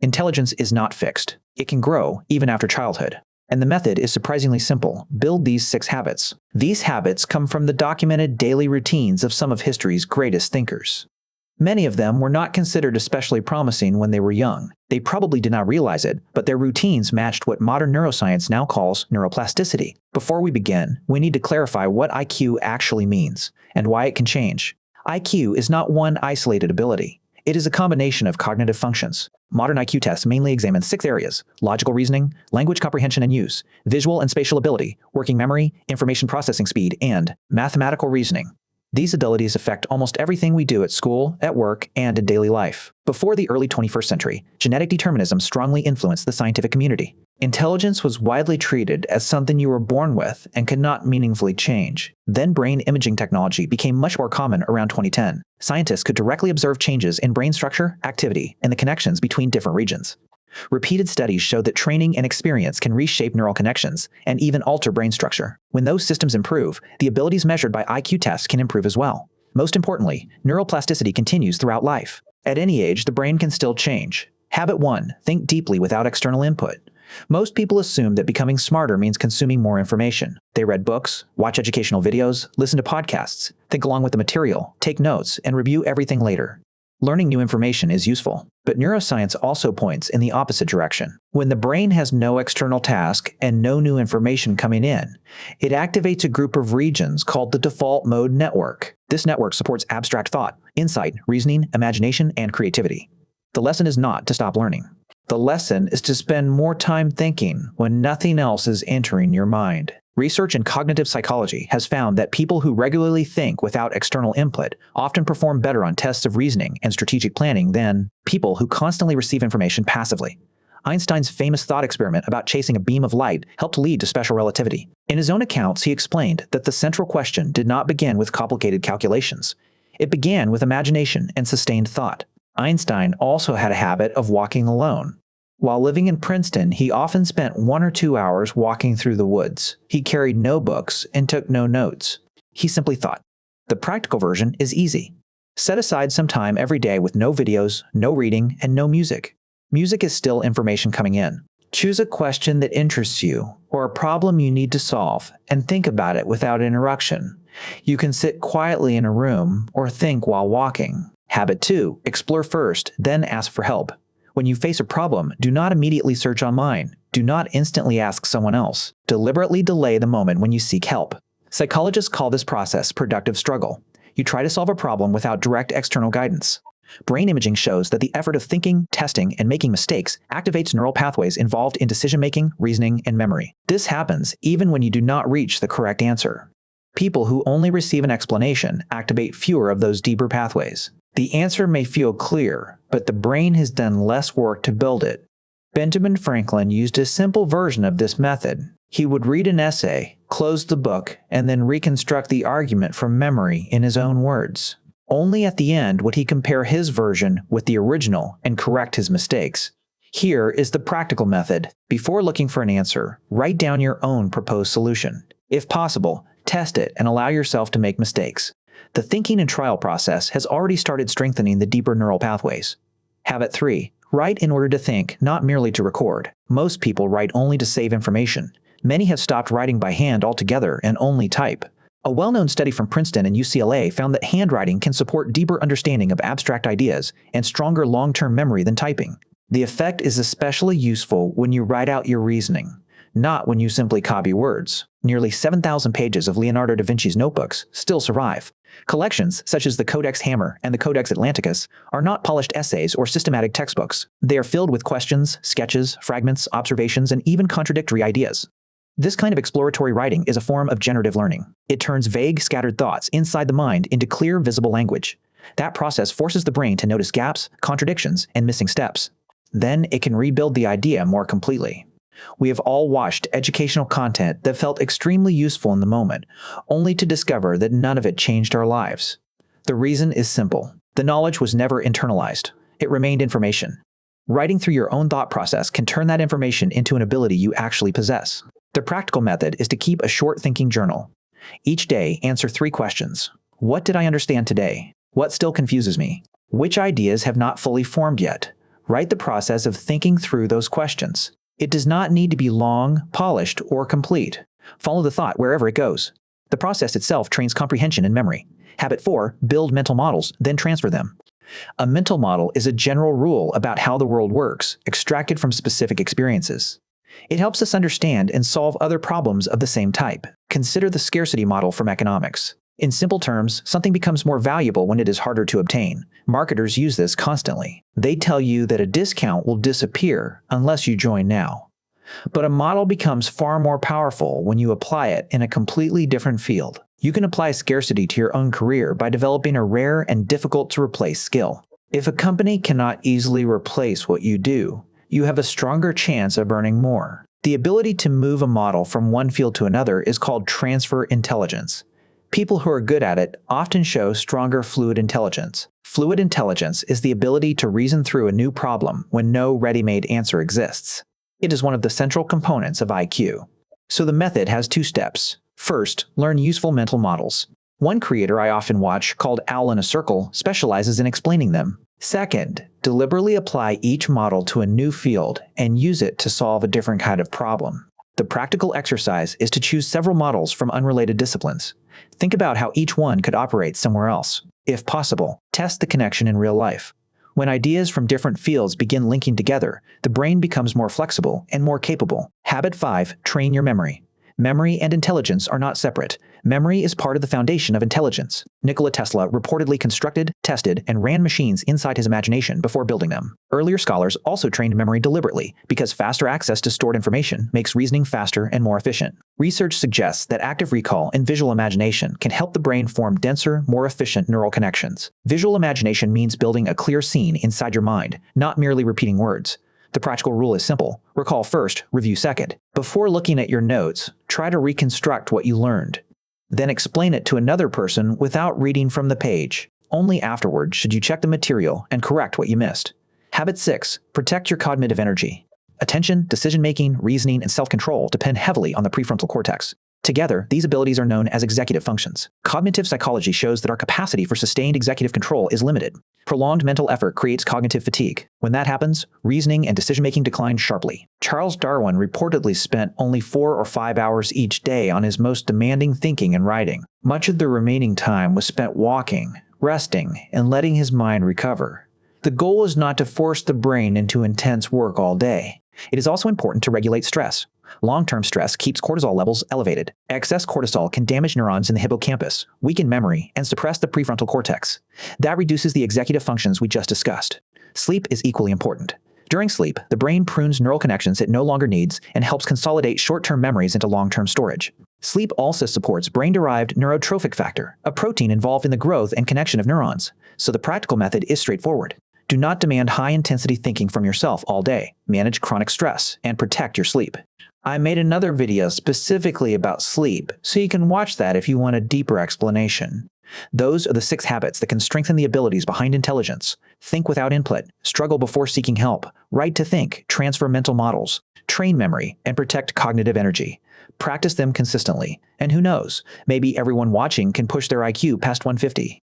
Intelligence is not fixed. It can grow even after childhood. And the method is surprisingly simple. Build these 6 habits. These habits come from the documented daily routines of some of history's greatest thinkers. Many of them were not considered especially promising when they were young. They probably did not realize it, but their routines matched what modern neuroscience now calls neuroplasticity. Before we begin, we need to clarify what IQ actually means and why it can change. IQ is not one isolated ability. It is a combination of cognitive functions. Modern IQ tests mainly examine 6 areas: logical reasoning, language comprehension and use, visual and spatial ability, working memory, information processing speed, and mathematical reasoning. These abilities affect almost everything we do at school, at work, and in daily life. Before the early 21st century, genetic determinism strongly influenced the scientific community. Intelligence was widely treated as something you were born with and could not meaningfully change. Then brain imaging technology became much more common around 2010. Scientists could directly observe changes in brain structure, activity, and the connections between different regions. Repeated studies showed that training and experience can reshape neural connections and even alter brain structure. When those systems improve, the abilities measured by IQ tests can improve as well. Most importantly, neuroplasticity continues throughout life. At any age, the brain can still change. Habit 1. Think deeply without external input. Most people assume that becoming smarter means consuming more information. They read books, watch educational videos, listen to podcasts, think along with the material, take notes, and review everything later. Learning new information is useful, but neuroscience also points in the opposite direction. When the brain has no external task and no new information coming in, it activates a group of regions called the default mode network. This network supports abstract thought, insight, reasoning, imagination, and creativity. The lesson is not to stop learning. The lesson is to spend more time thinking when nothing else is entering your mind. Research in cognitive psychology has found that people who regularly think without external input often perform better on tests of reasoning and strategic planning than people who constantly receive information passively. Einstein's famous thought experiment about chasing a beam of light helped lead to special relativity. In his own accounts, he explained that the central question did not begin with complicated calculations. It began with imagination and sustained thought. Einstein also had a habit of walking alone. While living in Princeton, he often spent 1 or 2 hours walking through the woods. He carried no books and took no notes. He simply thought. The practical version is easy. Set aside some time every day with no videos, no reading, and no music. Music is still information coming in. Choose a question that interests you or a problem you need to solve and think about it without interruption. You can sit quietly in a room or think while walking. Habit 2. Explore first, then ask for help. When you face a problem, do not immediately search online. Do not instantly ask someone else. Deliberately delay the moment when you seek help. Psychologists call this process productive struggle. You try to solve a problem without direct external guidance. Brain imaging shows that the effort of thinking, testing, and making mistakes activates neural pathways involved in decision-making, reasoning, and memory. This happens even when you do not reach the correct answer. People who only receive an explanation activate fewer of those deeper pathways. The answer may feel clear, but the brain has done less work to build it. Benjamin Franklin used a simple version of this method. He would read an essay, close the book, and then reconstruct the argument from memory in his own words. Only at the end would he compare his version with the original and correct his mistakes. Here is the practical method. Before looking for an answer, write down your own proposed solution. If possible, test it and allow yourself to make mistakes. The thinking and trial process has already started strengthening the deeper neural pathways. Habit 3. Write in order to think, not merely to record. Most people write only to save information. Many have stopped writing by hand altogether and only type. A well-known study from Princeton and UCLA found that handwriting can support deeper understanding of abstract ideas and stronger long-term memory than typing. The effect is especially useful when you write out your reasoning, not when you simply copy words. Nearly 7,000 pages of Leonardo da Vinci's notebooks still survive. Collections, such as the Codex Hammer and the Codex Atlanticus, are not polished essays or systematic textbooks. They are filled with questions, sketches, fragments, observations, and even contradictory ideas. This kind of exploratory writing is a form of generative learning. It turns vague, scattered thoughts inside the mind into clear, visible language. That process forces the brain to notice gaps, contradictions, and missing steps. Then it can rebuild the idea more completely. We have all watched educational content that felt extremely useful in the moment, only to discover that none of it changed our lives. The reason is simple. The knowledge was never internalized. It remained information. Writing through your own thought process can turn that information into an ability you actually possess. The practical method is to keep a short thinking journal. Each day, answer 3 questions. What did I understand today? What still confuses me? Which ideas have not fully formed yet? Write the process of thinking through those questions. It does not need to be long, polished, or complete. Follow the thought wherever it goes. The process itself trains comprehension and memory. Habit 4, build mental models, then transfer them. A mental model is a general rule about how the world works, extracted from specific experiences. It helps us understand and solve other problems of the same type. Consider the scarcity model from economics. In simple terms, something becomes more valuable when it is harder to obtain. Marketers use this constantly. They tell you that a discount will disappear unless you join now. But a model becomes far more powerful when you apply it in a completely different field. You can apply scarcity to your own career by developing a rare and difficult-to-replace skill. If a company cannot easily replace what you do, you have a stronger chance of earning more. The ability to move a model from one field to another is called transfer intelligence. People who are good at it often show stronger fluid intelligence. Fluid intelligence is the ability to reason through a new problem when no ready-made answer exists. It is one of the central components of IQ. So the method has 2 steps. First, learn useful mental models. One creator I often watch, called Owl in a Circle, specializes in explaining them. Second, deliberately apply each model to a new field and use it to solve a different kind of problem. The practical exercise is to choose several models from unrelated disciplines. Think about how each one could operate somewhere else. If possible, test the connection in real life. When ideas from different fields begin linking together, the brain becomes more flexible and more capable. Habit 5, train your memory. Memory and intelligence are not separate. Memory is part of the foundation of intelligence. Nikola Tesla reportedly constructed, tested, and ran machines inside his imagination before building them. Earlier scholars also trained memory deliberately because faster access to stored information makes reasoning faster and more efficient. Research suggests that active recall and visual imagination can help the brain form denser, more efficient neural connections. Visual imagination means building a clear scene inside your mind, not merely repeating words. The practical rule is simple. Recall first, review second. Before looking at your notes, try to reconstruct what you learned. Then explain it to another person without reading from the page. Only afterward should you check the material and correct what you missed. Habit 6. Protect your cognitive energy. Attention, decision-making, reasoning, and self-control depend heavily on the prefrontal cortex. Together, these abilities are known as executive functions. Cognitive psychology shows that our capacity for sustained executive control is limited. Prolonged mental effort creates cognitive fatigue. When that happens, reasoning and decision-making decline sharply. Charles Darwin reportedly spent only 4 or 5 hours each day on his most demanding thinking and writing. Much of the remaining time was spent walking, resting, and letting his mind recover. The goal is not to force the brain into intense work all day. It is also important to regulate stress. Long-term stress keeps cortisol levels elevated. Excess cortisol can damage neurons in the hippocampus, weaken memory, and suppress the prefrontal cortex. That reduces the executive functions we just discussed. Sleep is equally important. During sleep, the brain prunes neural connections it no longer needs and helps consolidate short-term memories into long-term storage. Sleep also supports brain-derived neurotrophic factor, a protein involved in the growth and connection of neurons. So the practical method is straightforward. Do not demand high-intensity thinking from yourself all day. Manage chronic stress and protect your sleep. I made another video specifically about sleep, so you can watch that if you want a deeper explanation. Those are the 6 habits that can strengthen the abilities behind intelligence. Think without input, struggle before seeking help, write to think, transfer mental models, train memory, and protect cognitive energy. Practice them consistently, and who knows, maybe everyone watching can push their IQ past 150.